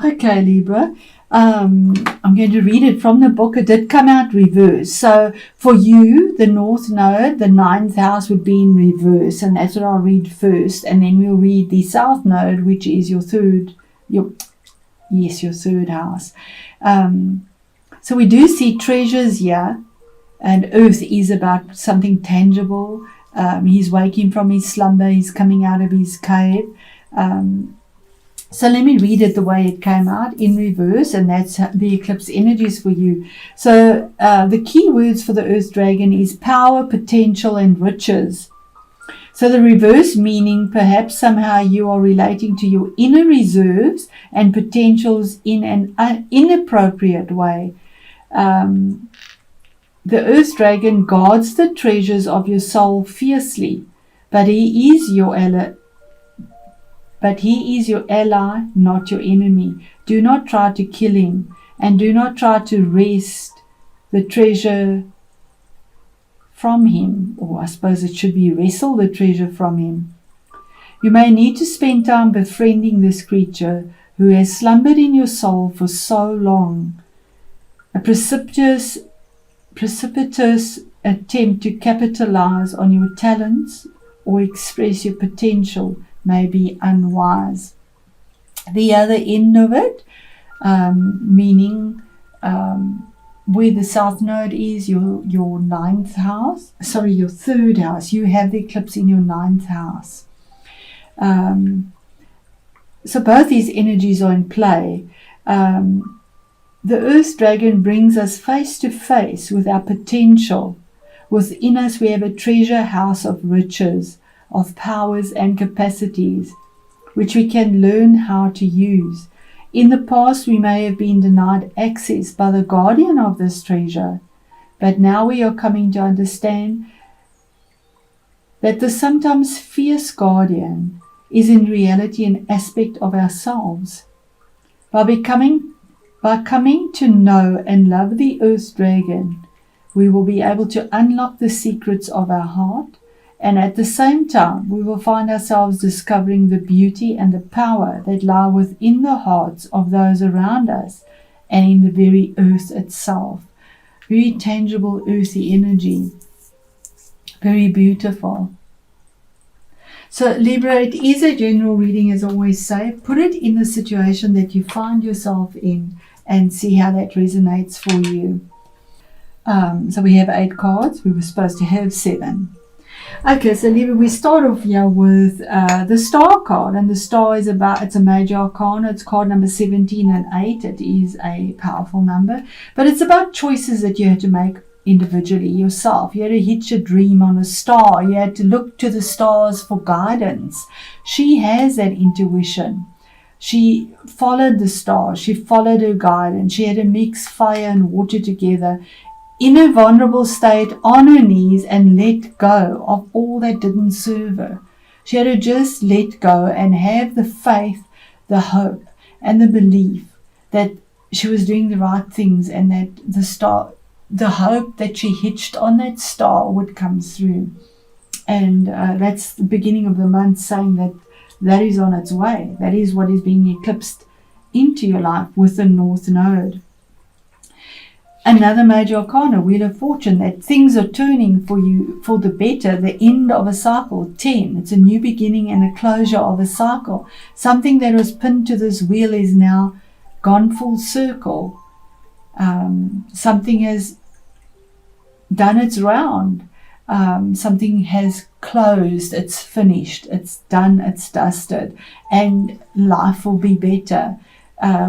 Okay, Libra. I'm going to read it from the book. It did come out reverse. So for you, the North Node, the 9th house would be in reverse, and that's what I'll read first. And then we'll read the South Node, which is your third house. So we do see treasures here, and Earth is about something tangible. He's waking from his slumber. He's coming out of his cave. So let me read it the way it came out in reverse, and that's the eclipse energies for you. So the key words for the Earth Dragon is power, potential, and riches. So the reverse meaning, perhaps somehow you are relating to your inner reserves and potentials in an inappropriate way. The Earth Dragon guards the treasures of your soul fiercely, but he is your ally. Not your enemy. Do not try to kill him, and do not try to wrest the treasure from him, or I suppose it should be wrestle the treasure from him. You may need to spend time befriending this creature who has slumbered in your soul for so long. A precipitous attempt to capitalize on your talents or express your potential may be unwise. The other end of it, meaning where the South Node is, your 9th house, your 3rd house, you have the eclipse in your 9th house. So both these energies are in play. The Earth Dragon brings us face to face with our potential. Within us we have a treasure house of riches, of powers and capacities, which we can learn how to use. In the past we may have been denied access by the guardian of this treasure, but now we are coming to understand that the sometimes fierce guardian is in reality an aspect of ourselves. By coming to know and love the Earth Dragon, we will be able to unlock the secrets of our heart, and at the same time we will find ourselves discovering the beauty and the power that lie within the hearts of those around us and in the very earth itself. Very tangible earthy energy. Very beautiful. So Libra, it is a general reading, as I always say. Put it in the situation that you find yourself in and see how that resonates for you. So we have 8 cards. We were supposed to have 7. Okay, so Libra, we start off here with the Star card, and the Star is it's a major arcana. It's card number 17 and 8. It is a powerful number, but it's about choices that you had to make individually yourself. You had to hitch a dream on a star. You had to look to the stars for guidance. She has that intuition. She followed the stars. She followed her guidance. She had to mix fire and water together in a vulnerable state, on her knees, and let go of all that didn't serve her. She had to just let go and have the faith, the hope, and the belief that she was doing the right things, and that the hope that she hitched on that star would come through. And that's the beginning of the month, saying that is on its way. That is what is being eclipsed into your life with the North Node. Another major arcana, Wheel of Fortune, that things are turning for you for the better, the end of a cycle. 10, it's a new beginning and a closure of a cycle. Something that was pinned to this wheel is now gone full circle. Something has done its round. Something has closed, it's finished, it's done, it's dusted, and life will be better.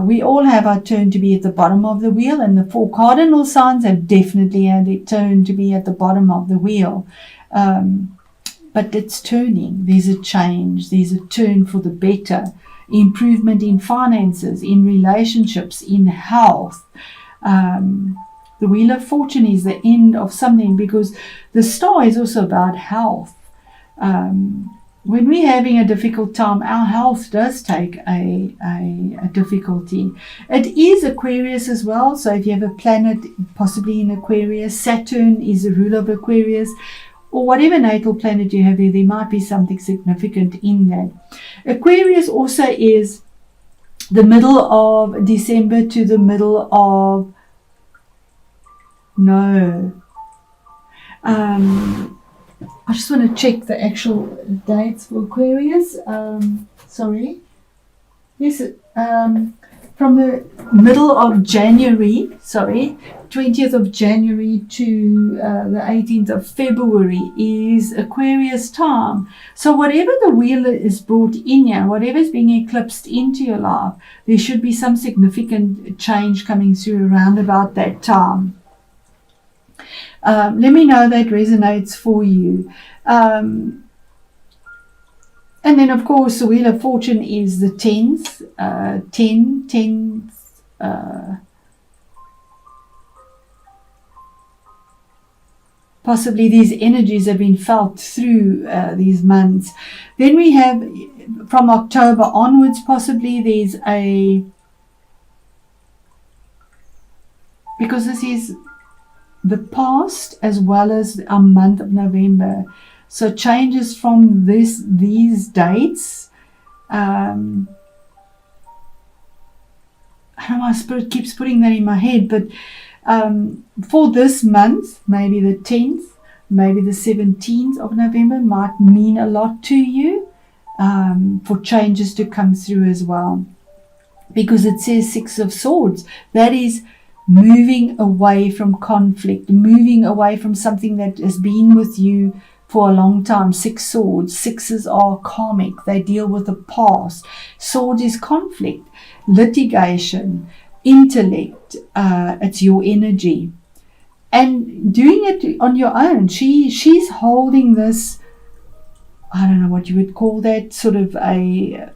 We all have our turn to be at the bottom of the wheel, and the 4 cardinal signs have definitely had their turn to be at the bottom of the wheel. But it's turning. There's a change. There's a turn for the better. Improvement in finances, in relationships, in health. The Wheel of Fortune is the end of something, because the star is also about health. When we're having a difficult time, our health does take a difficulty. It is Aquarius as well. So if you have a planet possibly in Aquarius, Saturn is the ruler of Aquarius, or whatever natal planet you have there might be something significant in that. Aquarius also is the middle of December to the middle of I just want to check the actual dates for Aquarius. From the middle of January, 20th of January to the 18th of February is Aquarius time. So whatever the wheel is brought in here, whatever is being eclipsed into your life, there should be some significant change coming through around about that time. Let me know that resonates for you. And then, of course, the Wheel of Fortune is the 10th. 10th. Possibly these energies have been felt through these months. Then we have, from October onwards, possibly there's because this is the past as well as a month of November. So changes from these dates. I don't know, my spirit keeps putting that in my head, but for this month, maybe the 10th, maybe the 17th of November might mean a lot to you, for changes to come through as well. Because it says 6 of Swords. That is moving away from conflict, moving away from something that has been with you for a long time. 6 swords. Sixes are karmic. They deal with the past. Swords is conflict, litigation, intellect. It's your energy. And doing it on your own. She's holding this, I don't know what you would call that, sort of a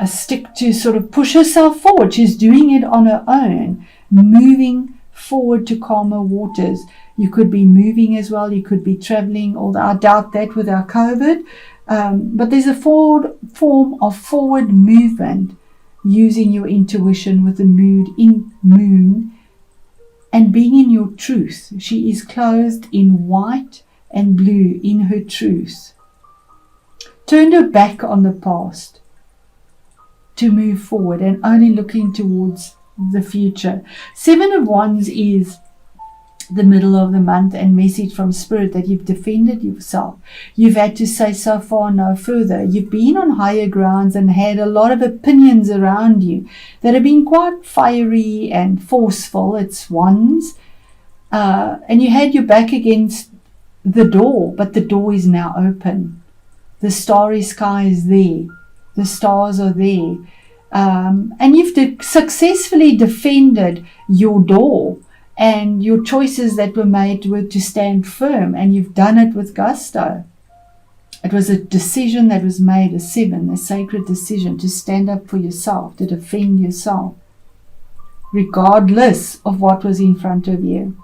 stick to sort of push herself forward. She's doing it on her own, moving forward to calmer waters. You could be moving as well. You could be traveling, although I doubt that with our COVID. But there's a form of forward movement using your intuition with the moon and being in your truth. She is clothed in white and blue in her truth. Turned her back on the past to move forward and only looking towards the future. 7 of Wands is the middle of the month and message from Spirit that you've defended yourself. You've had to say so far, no further. You've been on higher grounds and had a lot of opinions around you that have been quite fiery and forceful. It's Wands. And you had your back against the door, but the door is now open. The starry sky is there. The stars are there. And you've successfully defended your door. And your choices that were made were to stand firm, and you've done it with gusto. It was a decision that was made, a 7, a sacred decision to stand up for yourself, to defend yourself, regardless of what was in front of you.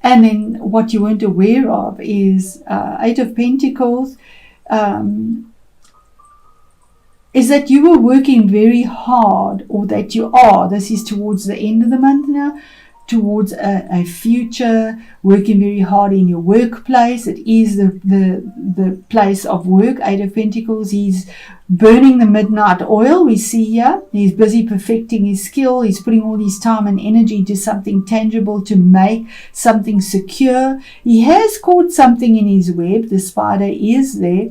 And then what you weren't aware of is 8 of Pentacles, is that you were working very hard, or that you are, this is towards the end of the month now, towards a future, working very hard in your workplace. It is the place of work. 8 of Pentacles, he's burning the midnight oil, we see here. He's busy perfecting his skill. He's putting all his time and energy into something tangible to make something secure. He has caught something in his web. The spider is there.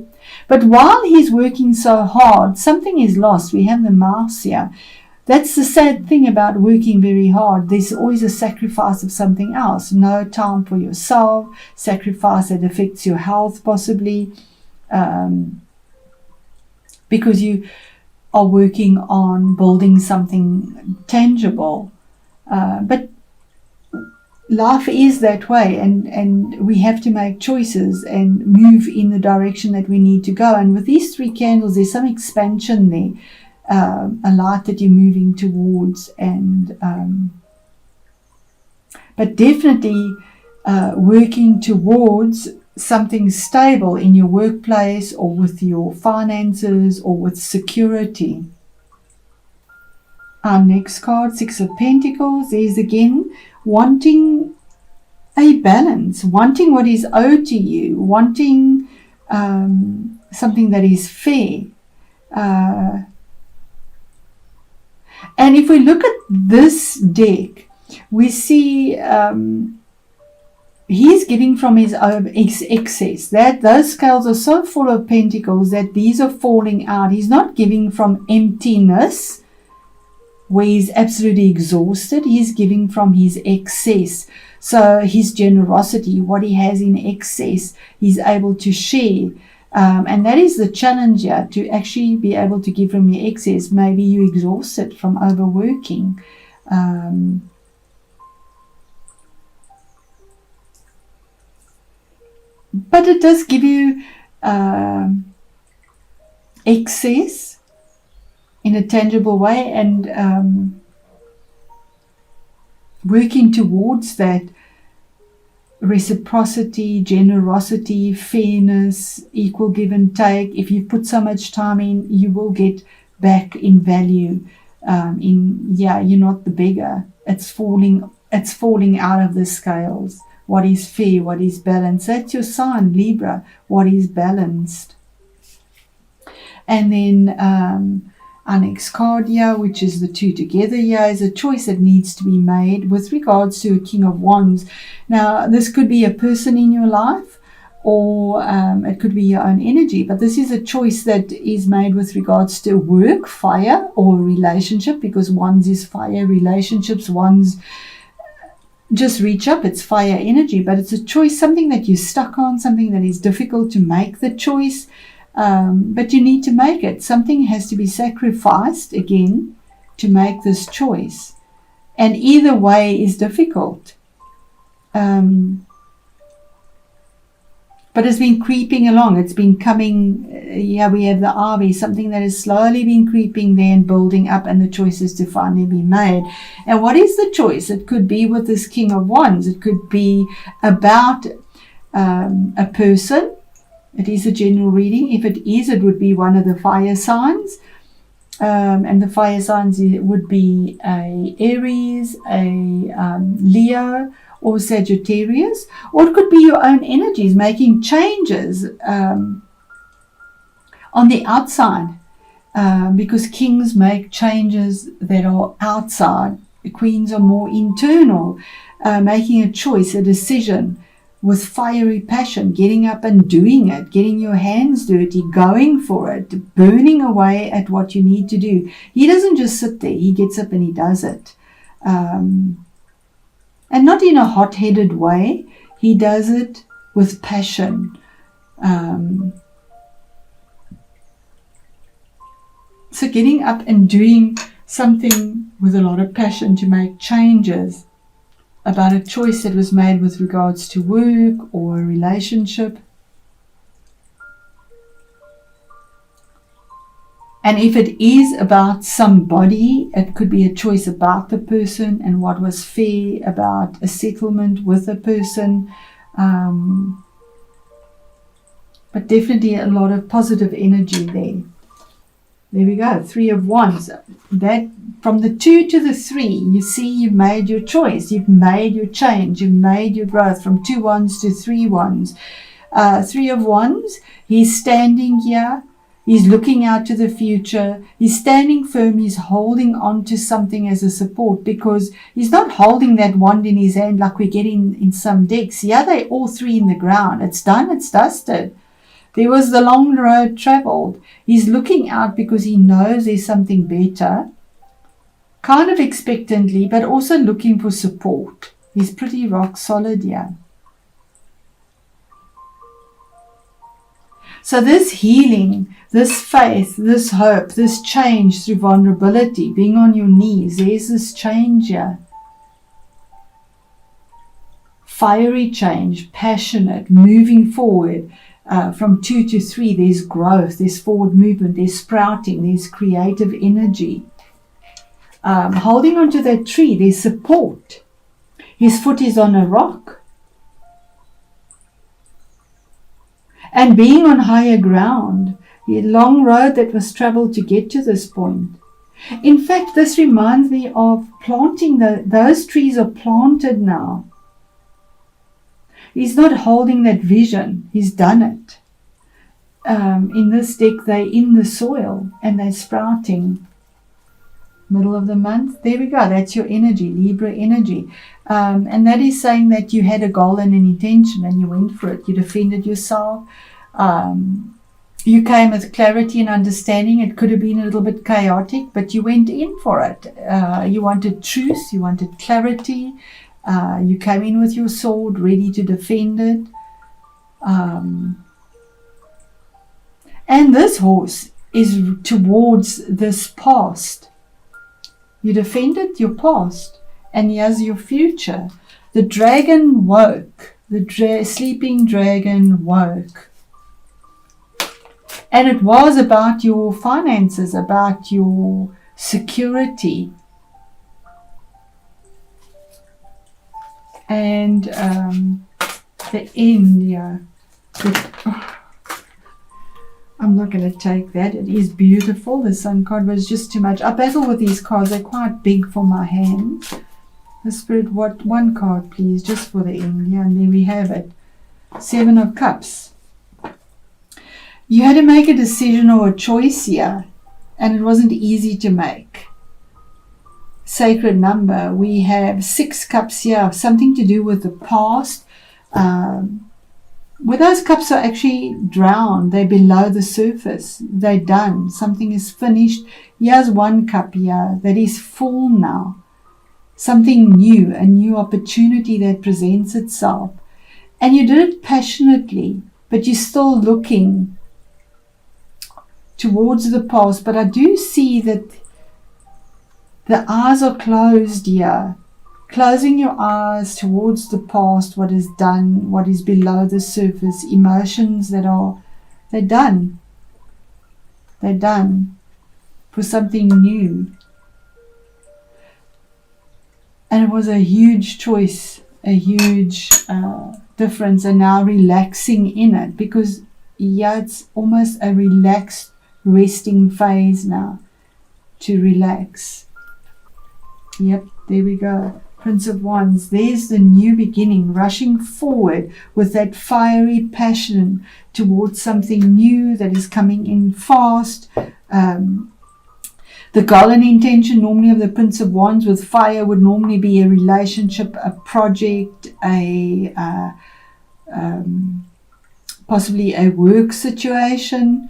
But while he's working so hard, something is lost. We have the mouse here. That's the sad thing about working very hard. There's always a sacrifice of something else. No time for yourself. Sacrifice that affects your health possibly. Because you are working on building something tangible. But life is that way, and we have to make choices and move in the direction that we need to go. And with these 3 candles, there's some expansion there, a light that you're moving towards, and but definitely working towards something stable in your workplace, or with your finances, or with security. Our next card, 6 of Pentacles, is again wanting a balance, wanting what is owed to you, wanting something that is fair. And if we look at this deck, we see he's giving from his own excess. That those scales are so full of pentacles that these are falling out. He's not giving from emptiness, where he's absolutely exhausted. He's giving from his excess. So his generosity, what he has in excess, he's able to share. And that is the challenge here, to actually be able to give from your excess. Maybe you're exhausted from overworking. But it does give you excess in a tangible way, and working towards that reciprocity, generosity, fairness, equal give and take. If you put so much time in, you will get back in value. You're not the beggar. It's falling out of the scales. What is fair, what is balanced. That's your sign, Libra, what is balanced. And then our next card here, which is the two together here, is a choice that needs to be made with regards to a King of Wands. Now, this could be a person in your life, or it could be your own energy, but this is a choice that is made with regards to work, fire, or relationship, because Wands is fire, relationships, Wands just reach up, it's fire energy, but it's a choice, something that you're stuck on, something that is difficult to make the choice. But you need to make it. Something has to be sacrificed again to make this choice. And either way is difficult. But it's been creeping along. It's been coming. We have the ivy, something that has slowly been creeping there and building up, and the choice is to finally be made. And what is the choice? It could be with this King of Wands. It could be about a person. It is a general reading. If it is, it would be one of the fire signs. And the fire signs would be a Aries, a Leo, or Sagittarius. Or it could be your own energies making changes on the outside. Because kings make changes that are outside. The queens are more internal, making a choice, a decision, with fiery passion, getting up and doing it, getting your hands dirty, going for it, burning away at what you need to do. He doesn't just sit there, he gets up and he does it. And not in a hot-headed way, he does it with passion. So getting up and doing something with a lot of passion to make changes about a choice that was made with regards to work or a relationship. And if it is about somebody, it could be a choice about the person and what was fair, about a settlement with a person. But definitely a lot of positive energy there. There we go, 3 of Wands. That from the 2 to the 3, you see you've made your choice, you've made your change, you've made your growth from 2 Wands to 3 Wands. 3 of Wands, he's standing here, he's looking out to the future, he's standing firm, he's holding on to something as a support, because he's not holding that wand in his hand like we get in some decks. Yeah, they're all 3 in the ground. It's done, it's dusted. There was the long road traveled. He's looking out because he knows there's something better, kind of expectantly, but also looking for support. He's pretty rock solid here. So this healing, this faith, this hope, this change through vulnerability, being on your knees, there's this change here. Fiery change, passionate, moving forward. From 2 to 3, there's growth, there's forward movement, there's sprouting, there's creative energy. Holding onto that tree, there's support. His foot is on a rock. And being on higher ground, the long road that was traveled to get to this point. In fact, this reminds me of planting, those trees are planted now. He's not holding that vision. He's done it. in this deck, they're in the soil and they're sprouting. Middle of the month, there we go. That's your energy, Libra energy. And that is saying that you had a goal and an intention and you went for it. You defended yourself. You came with clarity and understanding. It could have been a little bit chaotic, but you went in for it. You wanted truth. You wanted clarity. You came in with your sword, ready to defend it. And this horse is towards this past. You defended your past, and here's your future. The dragon woke. The sleeping dragon woke. And it was about your finances, about your security. And the end, yeah. I'm not going to take that. It is beautiful. The Sun card was just too much. I battle with these cards. They're quite big for my hands. The Spirit, what? One card, please, just for the end. Yeah, and there we have it. 7 of Cups. You had to make a decision or a choice here, and it wasn't easy to make. Sacred number. We have 6 cups here, something to do with the past. Where those cups are actually drowned, they're below the surface. They're done. Something is finished. Here's 1 cup here that is full now. Something new, a new opportunity that presents itself. And you did it passionately, but you're still looking towards the past. But I do see that the eyes are closed here. Closing your eyes towards the past, what is done, what is below the surface, emotions they're done. They're done for something new. And it was a huge choice, a huge difference, and now relaxing in it, because yeah, it's almost a relaxed, resting phase now, to relax. Yep, there we go. Prince of Wands, there's the new beginning, rushing forward with that fiery passion towards something new that is coming in fast. The goal and intention normally of the Prince of Wands with fire would normally be a relationship, a project, possibly a work situation.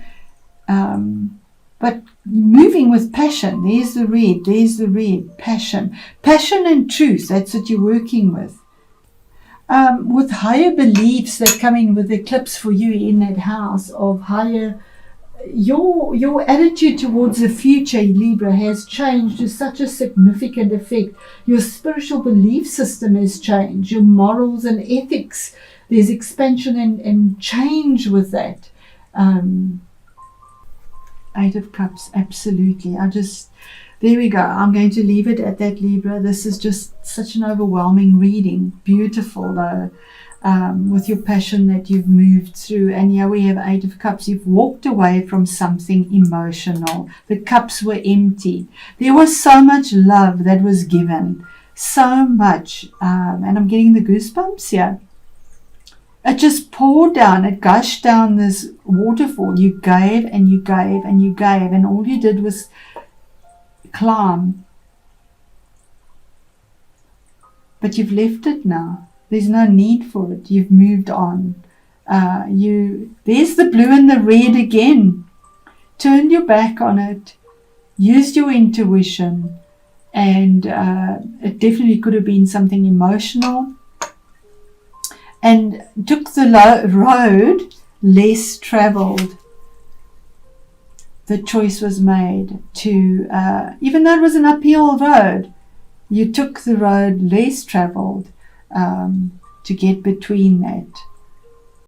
But moving with passion, there's the red, passion. Passion and truth, that's what you're working with. With higher beliefs that come in with eclipse for you in that house of higher, your attitude towards the future, Libra, has changed to such a significant effect. Your spiritual belief system has changed, your morals and ethics. There's expansion and change with that. 8 of Cups, absolutely. There we go. I'm going to leave it at that, Libra. This is just such an overwhelming reading. Beautiful, though, with your passion that you've moved through. And here we have 8 of Cups. You've walked away from something emotional. The cups were empty. There was so much love that was given. So much. And I'm getting the goosebumps here. It just poured down, it gushed down this waterfall. You gave and you gave and you gave, and all you did was climb. But you've left it now. There's no need for it. You've moved on. There's the blue and the red again. Turned your back on it, used your intuition, and it definitely could have been something emotional. And took the road less traveled. The choice was made to, even though it was an uphill road, you took the road less traveled to get between that.